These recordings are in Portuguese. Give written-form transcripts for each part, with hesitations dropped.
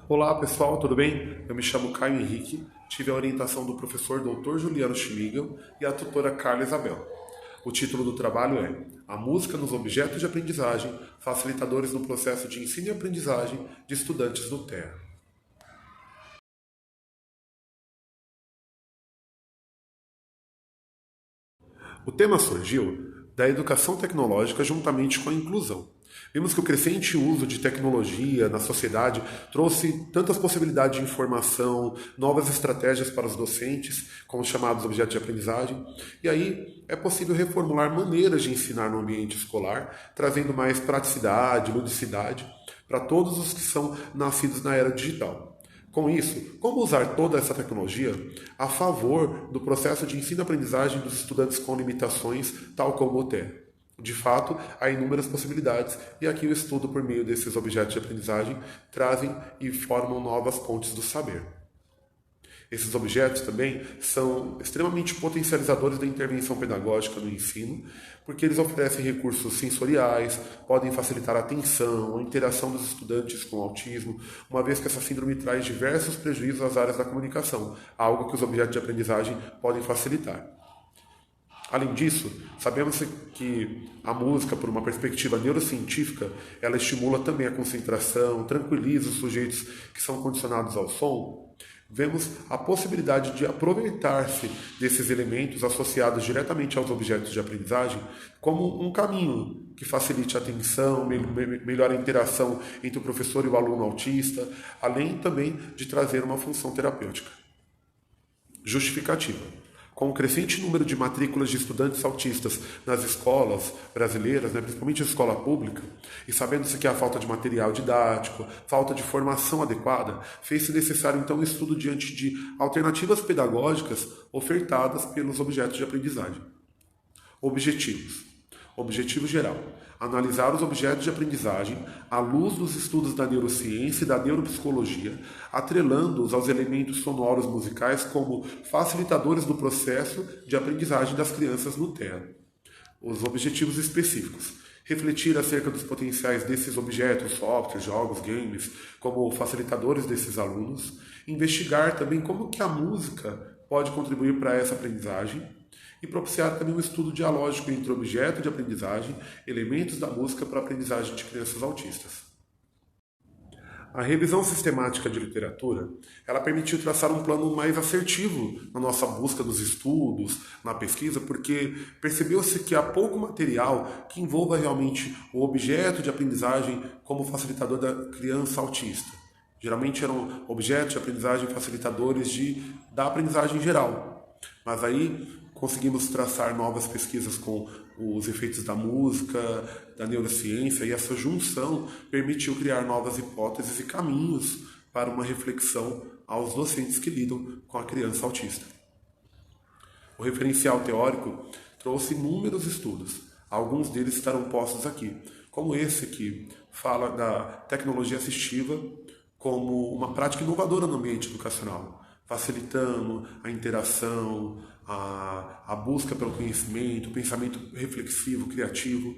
Olá pessoal, tudo bem? Eu me chamo Caio Henrique, tive a orientação do professor Dr. Juliano Schmigel e a tutora Carla Isabel. O título do trabalho é A Música nos Objetos de Aprendizagem, Facilitadores no Processo de Ensino e Aprendizagem de Estudantes do TEA. O tema surgiu da educação tecnológica juntamente com a inclusão. Vimos que o crescente uso de tecnologia na sociedade trouxe tantas possibilidades de informação, novas estratégias para os docentes, com os chamados objetos de aprendizagem, e aí é possível reformular maneiras de ensinar no ambiente escolar, trazendo mais praticidade, ludicidade para todos os que são nascidos na era digital. Com isso, como usar toda essa tecnologia a favor do processo de ensino e aprendizagem dos estudantes com limitações, tal como o TEA? De fato, há inúmeras possibilidades e aqui o estudo por meio desses objetos de aprendizagem trazem e formam novas pontes do saber. Esses objetos também são extremamente potencializadores da intervenção pedagógica no ensino, porque eles oferecem recursos sensoriais, podem facilitar a atenção, a interação dos estudantes com autismo, uma vez que essa síndrome traz diversos prejuízos às áreas da comunicação, algo que os objetos de aprendizagem podem facilitar. Além disso, sabemos que a música, por uma perspectiva neurocientífica, ela estimula também a concentração, tranquiliza os sujeitos que são condicionados ao som. Vemos a possibilidade de aproveitar-se desses elementos associados diretamente aos objetos de aprendizagem como um caminho que facilite a atenção, melhore a interação entre o professor e o aluno autista, além também de trazer uma função terapêutica. Justificativa. Com o crescente número de matrículas de estudantes autistas nas escolas brasileiras, principalmente a escola pública, e sabendo-se que há falta de material didático, falta de formação adequada, fez-se necessário então um estudo diante de alternativas pedagógicas ofertadas pelos objetos de aprendizagem. Objetivos. Objetivo geral: analisar os objetos de aprendizagem à luz dos estudos da neurociência e da neuropsicologia, atrelando-os aos elementos sonoros musicais como facilitadores do processo de aprendizagem das crianças no TEA. Os objetivos específicos: refletir acerca dos potenciais desses objetos, softwares, jogos, games, como facilitadores desses alunos, investigar também como que a música pode contribuir para essa aprendizagem, e propiciar também um estudo dialógico entre objeto de aprendizagem, elementos da música para a aprendizagem de crianças autistas. A revisão sistemática de literatura, ela permitiu traçar um plano mais assertivo na nossa busca dos estudos, na pesquisa, porque percebeu-se que há pouco material que envolva realmente o objeto de aprendizagem como facilitador da criança autista. Geralmente eram objetos de aprendizagem facilitadores da aprendizagem geral. Mas aí conseguimos traçar novas pesquisas com os efeitos da música, da neurociência, e essa junção permitiu criar novas hipóteses e caminhos para uma reflexão aos docentes que lidam com a criança autista. O referencial teórico trouxe inúmeros estudos, alguns deles estarão postos aqui, como esse que fala da tecnologia assistiva como uma prática inovadora no ambiente educacional, facilitando a interação, a busca pelo conhecimento, o pensamento reflexivo, criativo.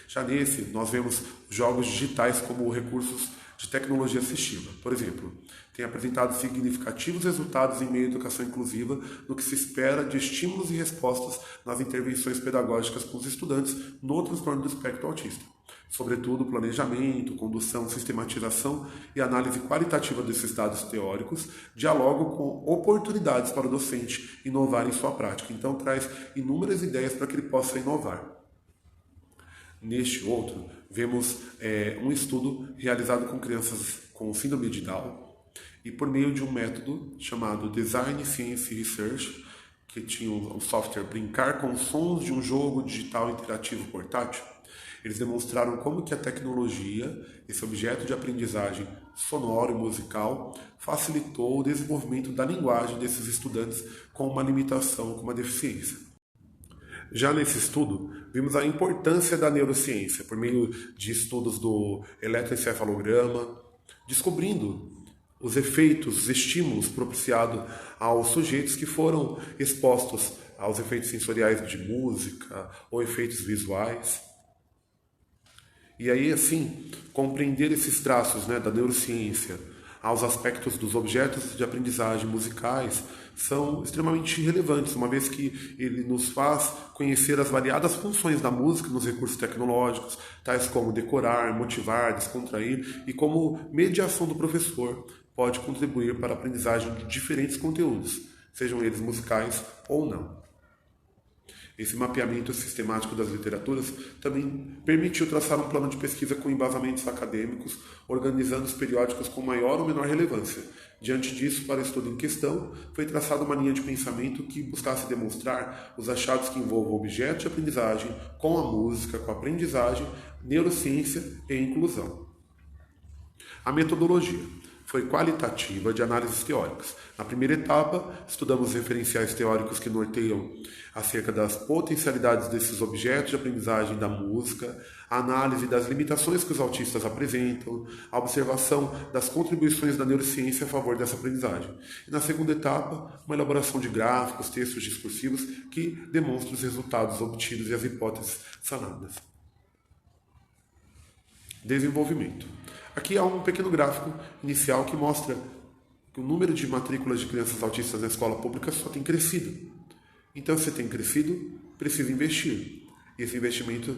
Já nesse, nós vemos jogos digitais como recursos de tecnologia assistiva. Por exemplo, tem apresentado significativos resultados em meio à educação inclusiva no que se espera de estímulos e respostas nas intervenções pedagógicas com os estudantes no transtorno do espectro autista. Sobretudo, planejamento, condução, sistematização e análise qualitativa desses dados teóricos dialogam com oportunidades para o docente inovar em sua prática. Então, traz inúmeras ideias para que ele possa inovar. Neste outro, vemos um estudo realizado com crianças com síndrome de Down e por meio de um método chamado Design Science Research, que tinha o software Brincar com sons de um jogo digital interativo portátil. Eles demonstraram como que a tecnologia, esse objeto de aprendizagem sonoro e musical, facilitou o desenvolvimento da linguagem desses estudantes com uma limitação, com uma deficiência. Já nesse estudo, vimos a importância da neurociência por meio de estudos do eletroencefalograma, descobrindo os efeitos, os estímulos propiciados aos sujeitos que foram expostos aos efeitos sensoriais de música ou efeitos visuais. E aí, assim, compreender esses traços, né, da neurociência aos aspectos dos objetos de aprendizagem musicais são extremamente relevantes, uma vez que ele nos faz conhecer as variadas funções da música nos recursos tecnológicos, tais como decorar, motivar, descontrair, e como mediação do professor pode contribuir para a aprendizagem de diferentes conteúdos, sejam eles musicais ou não. Esse mapeamento sistemático das literaturas também permitiu traçar um plano de pesquisa com embasamentos acadêmicos, organizando os periódicos com maior ou menor relevância. Diante disso, para o estudo em questão, foi traçada uma linha de pensamento que buscasse demonstrar os achados que envolvam objetos de aprendizagem com a música, com a aprendizagem, neurociência e inclusão. A metodologia foi qualitativa de análises teóricas. Na primeira etapa, estudamos referenciais teóricos que norteiam acerca das potencialidades desses objetos de aprendizagem da música, a análise das limitações que os autistas apresentam, a observação das contribuições da neurociência a favor dessa aprendizagem. E na segunda etapa, uma elaboração de gráficos, textos discursivos que demonstram os resultados obtidos e as hipóteses sanadas. Desenvolvimento. Aqui há um pequeno gráfico inicial que mostra que o número de matrículas de crianças autistas na escola pública só tem crescido. Então, se tem crescido, precisa investir. E esse investimento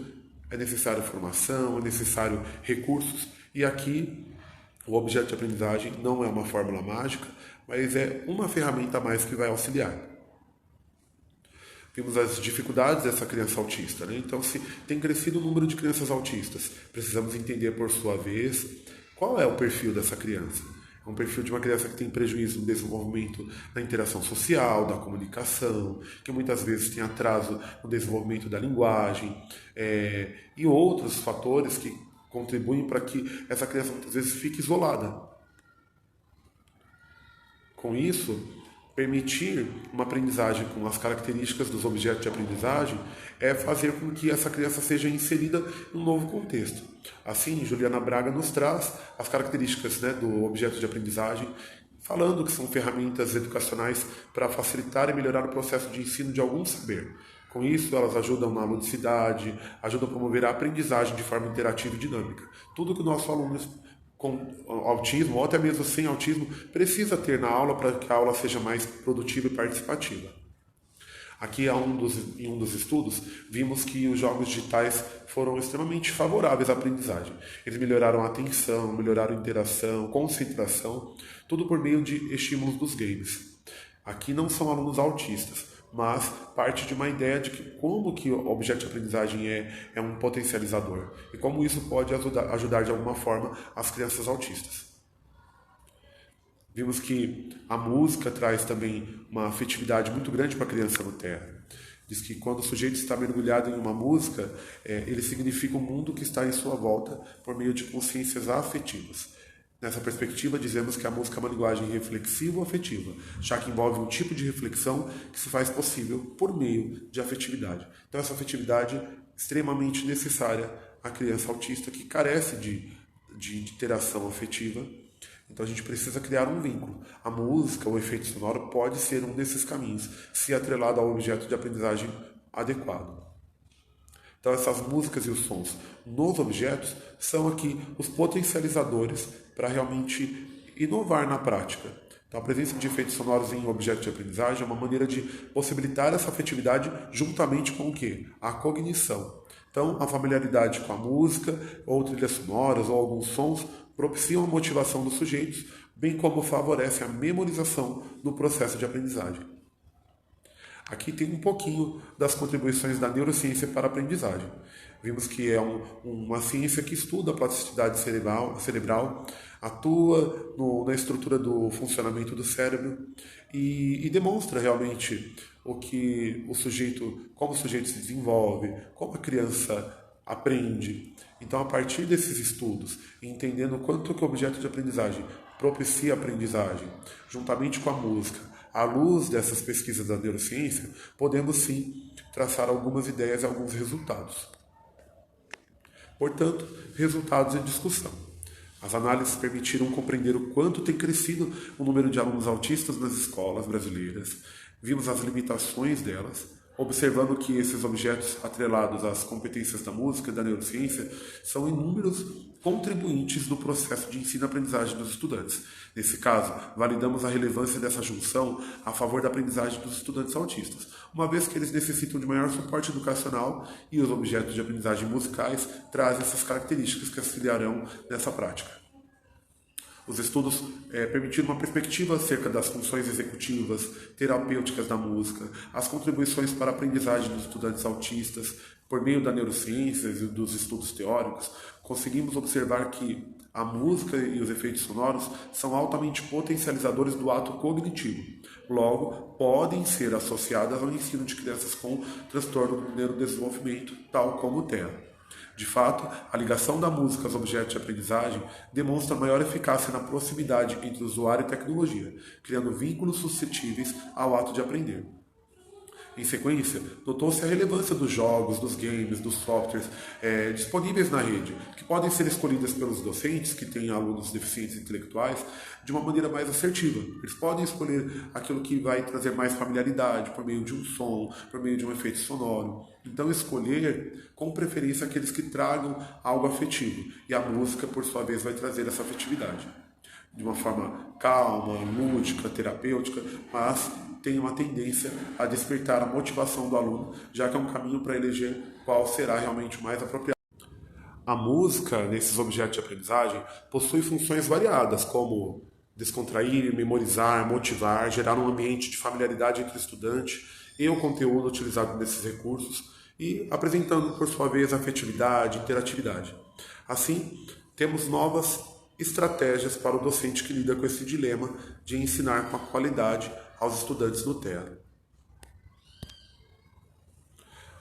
é necessário formação, é necessário recursos. E aqui, o objeto de aprendizagem não é uma fórmula mágica, mas é uma ferramenta a mais que vai auxiliar. Vimos as dificuldades dessa criança autista, né? Então, se tem crescido o número de crianças autistas, precisamos entender, por sua vez, qual é o perfil dessa criança. É um perfil de uma criança que tem prejuízo no desenvolvimento da interação social, da comunicação, que muitas vezes tem atraso no desenvolvimento da linguagem, e outros fatores que contribuem para que essa criança muitas vezes fique isolada. Com isso, permitir uma aprendizagem com as características dos objetos de aprendizagem é fazer com que essa criança seja inserida em um novo contexto. Assim, Juliana Braga nos traz as características, né, do objeto de aprendizagem, falando que são ferramentas educacionais para facilitar e melhorar o processo de ensino de algum saber. Com isso, elas ajudam na ludicidade, ajudam a promover a aprendizagem de forma interativa e dinâmica. Tudo que o nosso aluno com autismo, ou até mesmo sem autismo, precisa ter na aula para que a aula seja mais produtiva e participativa. Aqui, em um dos estudos, vimos que os jogos digitais foram extremamente favoráveis à aprendizagem. Eles melhoraram a atenção, melhoraram a interação, concentração, tudo por meio de estímulos dos games. Aqui não são alunos autistas, mas parte de uma ideia de que como que o objeto de aprendizagem é um potencializador e como isso pode ajudar de alguma forma as crianças autistas. Vimos que a música traz também uma afetividade muito grande para a criança no térreo. Diz que quando o sujeito está mergulhado em uma música, ele significa o mundo que está em sua volta por meio de consciências afetivas. Nessa perspectiva, dizemos que a música é uma linguagem reflexiva ou afetiva, já que envolve um tipo de reflexão que se faz possível por meio de afetividade. Então, essa afetividade é extremamente necessária à criança autista que carece de interação afetiva. Então, a gente precisa criar um vínculo. A música, o efeito sonoro, pode ser um desses caminhos, se atrelado ao objeto de aprendizagem adequado. Então, essas músicas e os sons nos objetos são aqui os potencializadores para realmente inovar na prática. Então, a presença de efeitos sonoros em objetos de aprendizagem é uma maneira de possibilitar essa afetividade juntamente com o quê? A cognição. Então, a familiaridade com a música, ou trilhas sonoras, ou alguns sons, propiciam a motivação dos sujeitos, bem como favorecem a memorização no processo de aprendizagem. Aqui tem um pouquinho das contribuições da neurociência para a aprendizagem. Vimos que é uma ciência que estuda a plasticidade cerebral, atua na estrutura do funcionamento do cérebro e demonstra realmente como o sujeito se desenvolve, como a criança aprende. Então, a partir desses estudos, entendendo quanto que o objeto de aprendizagem propicia a aprendizagem, juntamente com a música, à luz dessas pesquisas da neurociência, podemos sim traçar algumas ideias e alguns resultados. Portanto, resultados em discussão. As análises permitiram compreender o quanto tem crescido o número de alunos autistas nas escolas brasileiras, vimos as limitações delas, observando que esses objetos atrelados às competências da música e da neurociência são inúmeros contribuintes no processo de ensino-aprendizagem dos estudantes. Nesse caso, validamos a relevância dessa junção a favor da aprendizagem dos estudantes autistas, uma vez que eles necessitam de maior suporte educacional e os objetos de aprendizagem musicais trazem essas características que auxiliarão nessa prática. Os estudos permitiram uma perspectiva acerca das funções executivas, terapêuticas da música, as contribuições para a aprendizagem dos estudantes autistas, por meio da neurociência e dos estudos teóricos, conseguimos observar que a música e os efeitos sonoros são altamente potencializadores do ato cognitivo. Logo, podem ser associadas ao ensino de crianças com transtorno do neurodesenvolvimento, tal como o TEA. De fato, a ligação da música aos objetos de aprendizagem demonstra maior eficácia na proximidade entre usuário e tecnologia, criando vínculos suscetíveis ao ato de aprender. Em sequência, notou-se a relevância dos jogos, dos games, dos softwares disponíveis na rede, que podem ser escolhidos pelos docentes que têm alunos deficientes intelectuais de uma maneira mais assertiva. Eles podem escolher aquilo que vai trazer mais familiaridade por meio de um som, por meio de um efeito sonoro. Então, escolher com preferência aqueles que tragam algo afetivo. E a música, por sua vez, vai trazer essa afetividade. De uma forma calma, lúdica, terapêutica, mas tem uma tendência a despertar a motivação do aluno, já que é um caminho para eleger qual será realmente o mais apropriado. A música, nesses objetos de aprendizagem, possui funções variadas, como descontrair, memorizar, motivar, gerar um ambiente de familiaridade entre o estudante e o conteúdo utilizado nesses recursos e apresentando, por sua vez, afetividade, interatividade. Assim, temos novas estratégias para o docente que lida com esse dilema de ensinar com a qualidade aos estudantes no TEA.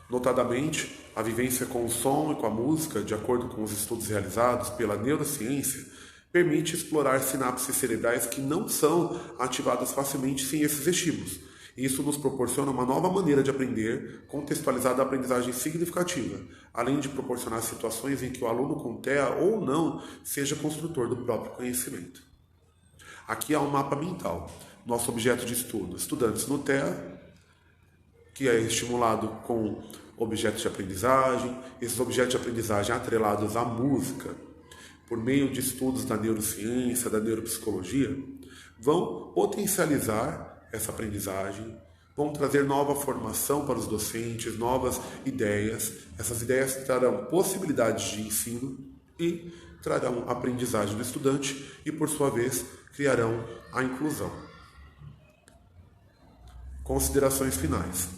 Notadamente, a vivência com o som e com a música, de acordo com os estudos realizados pela neurociência, permite explorar sinapses cerebrais que não são ativadas facilmente sem esses estímulos. Isso nos proporciona uma nova maneira de aprender, contextualizada à aprendizagem significativa, além de proporcionar situações em que o aluno com TEA ou não seja construtor do próprio conhecimento. Aqui há um mapa mental. Nosso objeto de estudo, estudantes no TEA, que é estimulado com objetos de aprendizagem, esses objetos de aprendizagem atrelados à música, por meio de estudos da neurociência, da neuropsicologia, vão potencializar essa aprendizagem, vão trazer nova formação para os docentes, novas ideias. Essas ideias trarão possibilidades de ensino e trarão aprendizagem do estudante e, por sua vez, criarão a inclusão. Considerações finais.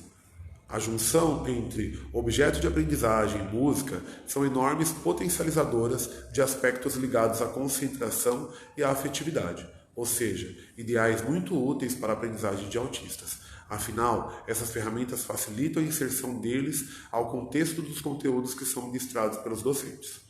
A junção entre objeto de aprendizagem e música são enormes potencializadoras de aspectos ligados à concentração e à afetividade, ou seja, ideais muito úteis para a aprendizagem de autistas. Afinal, essas ferramentas facilitam a inserção deles ao contexto dos conteúdos que são ministrados pelos docentes.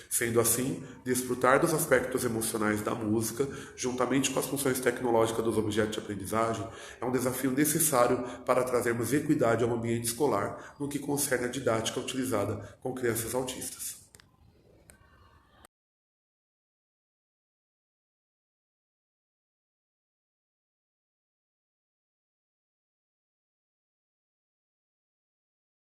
Sendo assim, desfrutar dos aspectos emocionais da música, juntamente com as funções tecnológicas dos objetos de aprendizagem, é um desafio necessário para trazermos equidade ao ambiente escolar no que concerne a didática utilizada com crianças autistas.